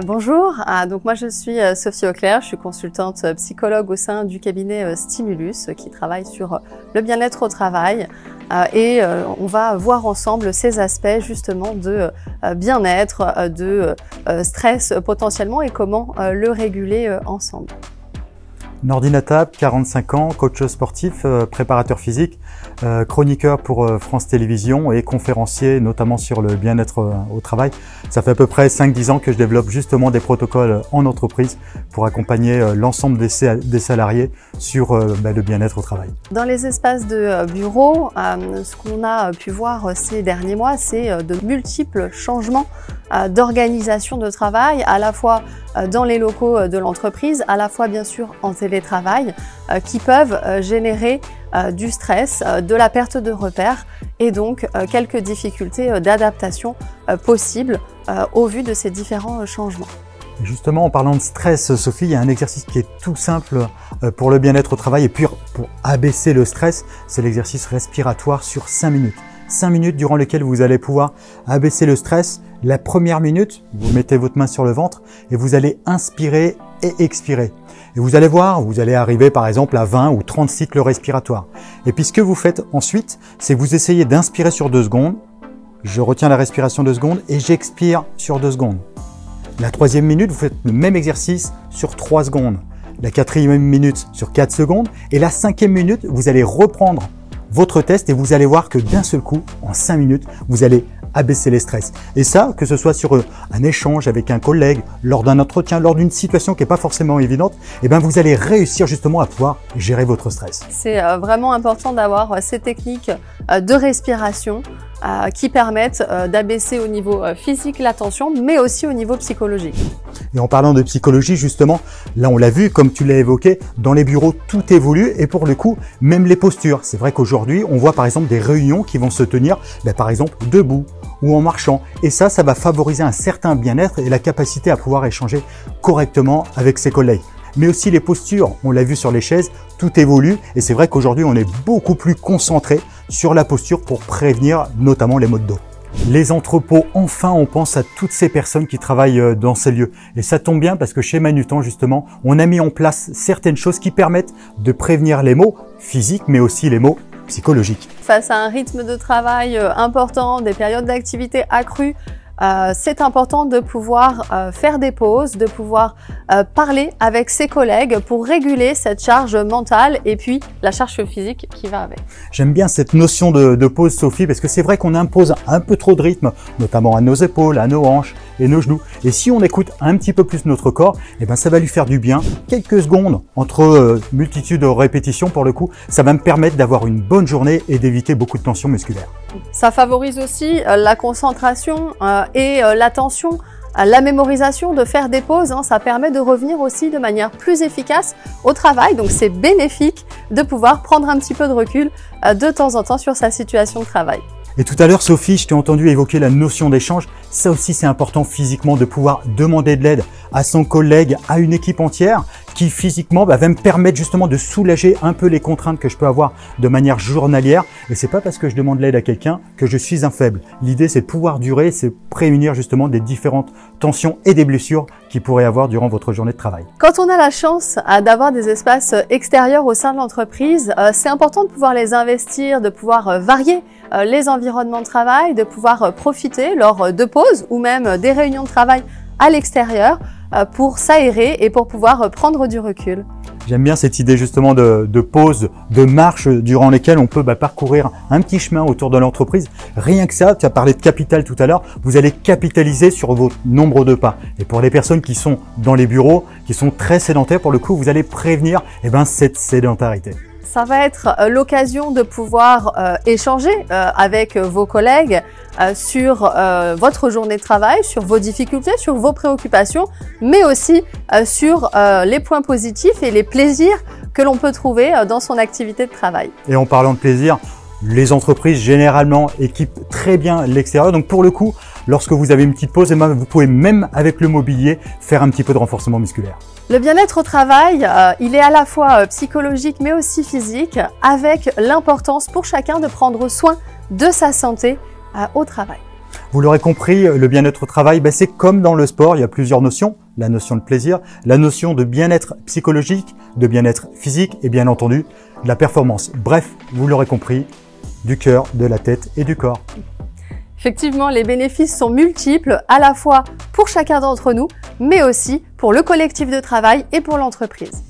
Bonjour, donc moi je suis Sophie Auclair, je suis consultante psychologue au sein du cabinet Stimulus qui travaille sur le bien-être au travail et on va voir ensemble ces aspects justement de bien-être, de stress potentiellement et comment le réguler ensemble. Nordine Attab, 45 ans, coach sportif, préparateur physique, chroniqueur pour France Télévisions et conférencier notamment sur le bien-être au travail. Ça fait à peu près 5-10 ans que je développe justement des protocoles en entreprise pour accompagner l'ensemble des salariés sur le bien-être au travail. Dans les espaces de bureau, ce qu'on a pu voir ces derniers mois, c'est de multiples changements d'organisation de travail, à la fois dans les locaux de l'entreprise, à la fois bien sûr en télétravail, qui peuvent générer du stress, de la perte de repères et donc quelques difficultés d'adaptation possibles au vu de ces différents changements. Justement, en parlant de stress, Sophie, il y a un exercice qui est tout simple pour le bien-être au travail et puis pour abaisser le stress, c'est l'exercice respiratoire sur 5 minutes. 5 minutes durant lesquelles vous allez pouvoir abaisser le stress. La première minute, vous mettez votre main sur le ventre et vous allez inspirer et expirer. Et vous allez voir, vous allez arriver par exemple à 20 ou 30 cycles respiratoires. Et puis ce que vous faites ensuite, c'est que vous essayez d'inspirer sur 2 secondes. Je retiens la respiration 2 secondes et j'expire sur 2 secondes. La 3e minute, vous faites le même exercice sur 3 secondes. La 4e minute sur 4 secondes. Et la 5e minute, vous allez reprendre votre test et vous allez voir que d'un seul coup, en 5 minutes, vous allez abaisser les stress. Et ça, que ce soit sur un échange avec un collègue, lors d'un entretien, lors d'une situation qui n'est pas forcément évidente, eh bien vous allez réussir justement à pouvoir gérer votre stress. C'est vraiment important d'avoir ces techniques de respiration qui permettent d'abaisser au niveau physique la tension, mais aussi au niveau psychologique. Et en parlant de psychologie, justement, là on l'a vu, comme tu l'as évoqué, dans les bureaux, tout évolue et pour le coup, même les postures. C'est vrai qu'aujourd'hui, on voit par exemple des réunions qui vont se tenir, par exemple, debout ou en marchant. Et ça va favoriser un certain bien-être et la capacité à pouvoir échanger correctement avec ses collègues. Mais aussi les postures, on l'a vu sur les chaises, tout évolue et c'est vrai qu'aujourd'hui on est beaucoup plus concentré sur la posture pour prévenir notamment les maux de dos. Les entrepôts, enfin on pense à toutes ces personnes qui travaillent dans ces lieux. Et ça tombe bien parce que chez Manutan justement, on a mis en place certaines choses qui permettent de prévenir les maux physiques mais aussi les maux psychologiques. Face à un rythme de travail important, des périodes d'activité accrues, c'est important de pouvoir faire des pauses, de pouvoir parler avec ses collègues pour réguler cette charge mentale et puis la charge physique qui va avec. J'aime bien cette notion de pause, Sophie, parce que c'est vrai qu'on impose un peu trop de rythme, notamment à nos épaules, à nos hanches et nos genoux. Et si on écoute un petit peu plus notre corps, eh ben ça va lui faire du bien. Quelques secondes entre multitude de répétitions, pour le coup, ça va me permettre d'avoir une bonne journée et d'éviter beaucoup de tensions musculaires. Ça favorise aussi la concentration et l'attention, la mémorisation, de faire des pauses. Ça permet de revenir aussi de manière plus efficace au travail. Donc c'est bénéfique de pouvoir prendre un petit peu de recul de temps en temps sur sa situation de travail. Et tout à l'heure, Sophie, je t'ai entendu évoquer la notion d'échange. Ça aussi, c'est important physiquement de pouvoir demander de l'aide à son collègue, à une équipe entière qui physiquement va me permettre justement de soulager un peu les contraintes que je peux avoir de manière journalière. Et c'est pas parce que je demande l'aide à quelqu'un que je suis un faible. L'idée, c'est de pouvoir durer, c'est prévenir justement des différentes tensions et des blessures qu'il pourrait avoir durant votre journée de travail. Quand on a la chance d'avoir des espaces extérieurs au sein de l'entreprise, c'est important de pouvoir les investir, de pouvoir varier les environnements de travail, de pouvoir profiter lors de pauses ou même des réunions de travail à l'extérieur pour s'aérer et pour pouvoir prendre du recul. J'aime bien cette idée justement de pause, de marche durant lesquelles on peut parcourir un petit chemin autour de l'entreprise. Rien que ça, tu as parlé de capital tout à l'heure, vous allez capitaliser sur votre nombre de pas. Et pour les personnes qui sont dans les bureaux, qui sont très sédentaires, pour le coup, vous allez prévenir cette sédentarité. Ça va être l'occasion de pouvoir échanger avec vos collègues sur votre journée de travail, sur vos difficultés, sur vos préoccupations, mais aussi sur les points positifs et les plaisirs que l'on peut trouver dans son activité de travail. Et en parlant de plaisir, les entreprises généralement équipent très bien l'extérieur. Donc pour le coup, lorsque vous avez une petite pause, vous pouvez même avec le mobilier faire un petit peu de renforcement musculaire. Le bien-être au travail, il est à la fois psychologique mais aussi physique, avec l'importance pour chacun de prendre soin de sa santé au travail. Vous l'aurez compris, le bien-être au travail, c'est comme dans le sport, il y a plusieurs notions. La notion de plaisir, la notion de bien-être psychologique, de bien-être physique et bien entendu de la performance. Bref, vous l'aurez compris, du cœur, de la tête et du corps. Effectivement, les bénéfices sont multiples, à la fois pour chacun d'entre nous, mais aussi pour le collectif de travail et pour l'entreprise.